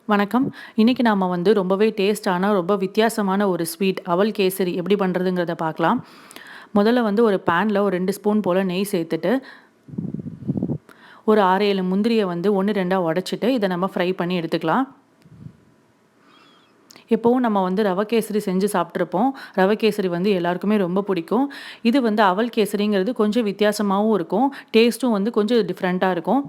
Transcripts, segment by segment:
வணக்கம். இன்னைக்கு நாம ரொம்பவே டேஸ்ட்டான, ரொம்ப வித்தியாசமான ஒரு ஸ்வீட் அவல் கேசரி எப்படி பண்ணுறதுங்கிறத பார்க்கலாம். முதல்ல ஒரு பேன்ல ஒரு 2 ஸ்பூன் போல நெய் சேர்த்துட்டு, ஒரு 6, 7 முந்திரிய 1, 2ஆ உடைச்சிட்டு, இத நம்ம ஃப்ரை பண்ணி எடுத்துக்கலாம். எப்பவும் நம்ம ரவ கேசரி செஞ்சு சாப்பிட்டுருப்போம். ரவ கேசரி எல்லாருக்குமே ரொம்ப பிடிக்கும். இது அவல் கேசரிங்கிறது கொஞ்சம் வித்தியாசமாவும் இருக்கும். டேஸ்ட்டும் கொஞ்சம் டிஃப்ரெண்ட்டா இருக்கும்.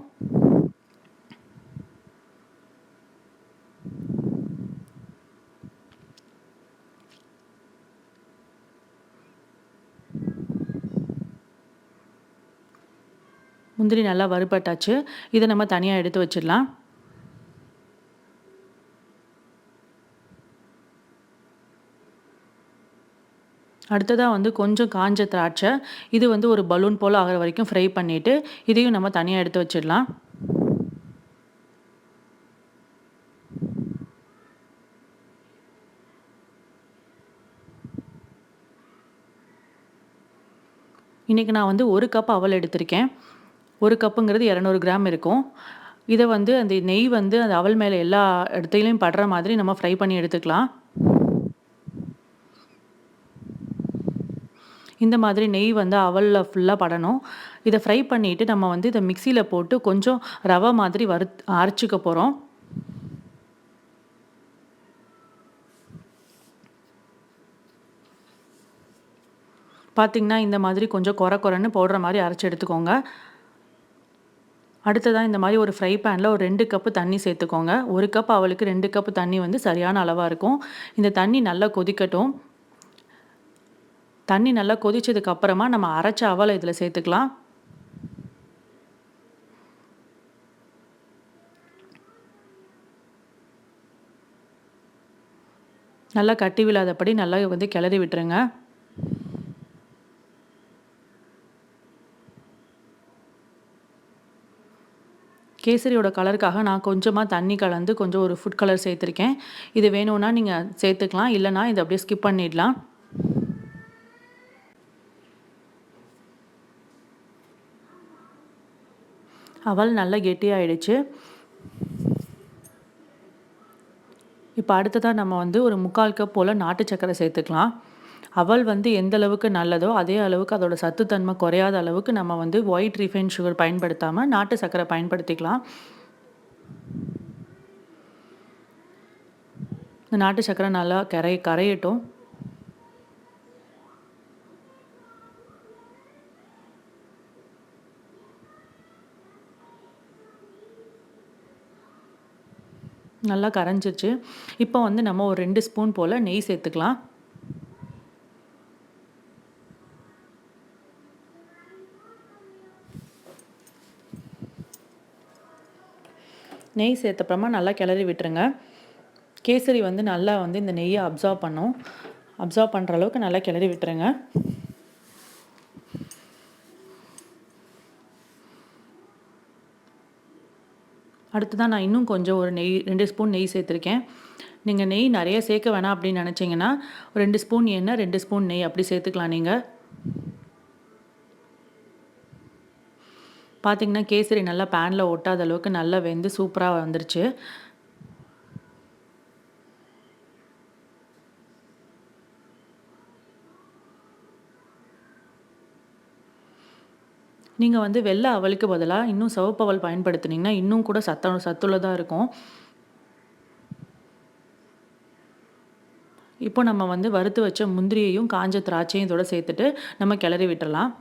முந்திரி நல்லா வறுபட்டாச்சு. இத நம்ம தனியா எடுத்து வச்சிடலாம். அடுத்ததா கொஞ்சம் காஞ்ச திராட்சை. இது ஒரு பலூன் போல ஆகுற வரைக்கும் ஃப்ரை பண்ணிட்டு, இதையும் நம்ம தனியா எடுத்து வச்சிடலாம். இன்னைக்கு நான் 1 கப் அவல் எடுத்திருக்கேன். 1 கப்புங்கிறது 200 கிராம் இருக்கும். இத அந்த நெய் அந்த அவல் மேல எல்லா இடத்துலயும் படுற மாதிரி நம்ம ஃப்ரை பண்ணி எடுத்துக்கலாம். இந்த மாதிரி நெய் அவல்ல ஃபுல்லா படணும். இத ஃப்ரை பண்ணிட்டு நம்ம இத மிக்ஸியில போட்டு கொஞ்சம் ரவ மாதிரி அரைச்சுக்க போறோம். பார்த்தீங்கன்னா, இந்த மாதிரி கொஞ்சம் கொர கொரன்னு பவுடர் மாரி அரைச்சு எடுத்துக்கோங்க. அடுத்ததா இந்த மாதிரி ஒரு ஃப்ரை பேன்ல ஒரு 2 கப்பு தண்ணி சேர்த்துக்கோங்க. 1 கப் அவலுக்கு 2 கப் தண்ணி சரியான அளவா இருக்கும். இந்த தண்ணி நல்லா கொதிக்கட்டும். தண்ணி நல்லா கொதிச்சதுக்கு அப்புறமா நம்ம அரைச்ச அவல இதில சேர்த்துக்கலாம். நல்லா கட்டி விழாதபடி நல்லா கிளறி விட்டுருங்க. கேசரியோட கலருக்காக நான் கொஞ்சமா தண்ணி கலந்து கொஞ்சம் ஒரு ஃபுட் கலர் சேர்த்துருக்கேன். இது வேணும்னா நீங்க சேர்த்துக்கலாம். இல்லன்னா இத அப்படியே ஸ்கிப் பண்ணிடலாம். அவல் நல்லா கெட்டியாயிடுச்சு. இப்ப அடுத்ததா நம்ம ஒரு 3/4 கப் போல நாட்டு சர்க்கரை சேர்த்துக்கலாம். அவல் எந்த அளவுக்கு நல்லதோ, அதே அளவுக்கு அதோட சத்துத்தன்மை குறையாத அளவுக்கு நம்ம ஒயிட் ரீஃபைண்ட் சுகர் பயன்படுத்தாம நாட்டு சர்க்கரை பயன்படுத்திக்கலாம். இந்த நாட்டு சர்க்கரை நல்லா கரையட்டும். நல்லா கரைஞ்சிருச்சு. இப்போ நம்ம ஒரு 2 ஸ்பூன் போல நெய் சேர்த்துக்கலாம். நெய் சேர்த்தப்புறமா நல்லா கிளறி விட்டுருங்க. கேசரி நல்லா இந்த நெய்யை அப்சார்ப் பண்ணும். அப்சார்ப் பண்ணுற அளவுக்கு நல்லா கிளறி விட்டுருங்க. அடுத்ததான் நான் இன்னும் கொஞ்சம் ஒரு 2 ஸ்பூன் நெய் சேர்த்துருக்கேன். நீங்கள் நெய் நிறைய சேர்க்க வேணாம் அப்படின்னு நினச்சிங்கன்னா 2 ஸ்பூன் எண்ணெய் 2 ஸ்பூன் நெய் அப்படி சேர்த்துக்கலாம் நீங்கள். பார்த்தீங்கன்னா கேசரி நல்லா பேனில் ஒட்டாத அளவுக்கு நல்லா வெந்து சூப்பராக வந்துருச்சு. நீங்கள் வெள்ளை அவலுக்கு பதிலாக இன்னும் சிவப்பு அவல் பயன்படுத்துனீங்கன்னா இன்னும் கூட சத்துள்ளதாக இருக்கும். இப்போ நம்ம வறுத்து வச்ச முந்திரியையும் காஞ்ச திராட்சையும் இதோட சேர்த்துட்டு நம்ம கிளறி விட்டுறலாம்.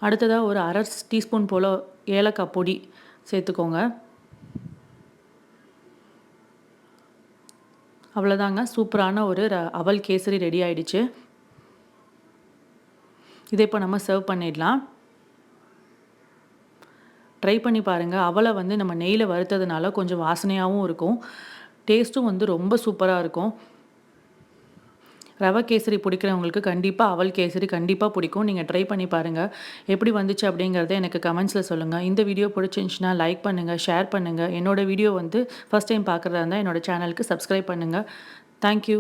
அடுத்ததாக ஒரு 1/2 டீஸ்பூன் போல் ஏலக்காய் பொடி சேர்த்துக்கோங்க. அவ்வளோதாங்க, சூப்பரான ஒரு அவல் கேசரி ரெடி ஆயிடுச்சு. இதை இப்போ நம்ம சர்வ் பண்ணிடலாம். ட்ரை பண்ணி பாருங்கள். அவலை நம்ம நெய்யில் வறுத்ததுனால கொஞ்சம் வாசனையாகவும் இருக்கும். டேஸ்ட்டும் ரொம்ப சூப்பராக இருக்கும். ரவை கேசரி பிடிக்கிறவங்களுக்கு கண்டிப்பாக அவல் கேசரி கண்டிப்பாக பிடிக்கும். நீங்கள் ட்ரை பண்ணி பாருங்கள். எப்படி வந்துச்சு அப்படிங்கிறத எனக்கு கமெண்ட்ஸில் சொல்லுங்கள். இந்த வீடியோ பிடிச்சிருந்துச்சுன்னா லைக் பண்ணுங்கள், ஷேர் பண்ணுங்கள். என்னோடய வீடியோ ஃபஸ்ட் டைம் பார்க்குறதா இருந்தால் என்னோடய சேனலுக்கு சப்ஸ்கிரைப் பண்ணுங்கள். தேங்க்யூ.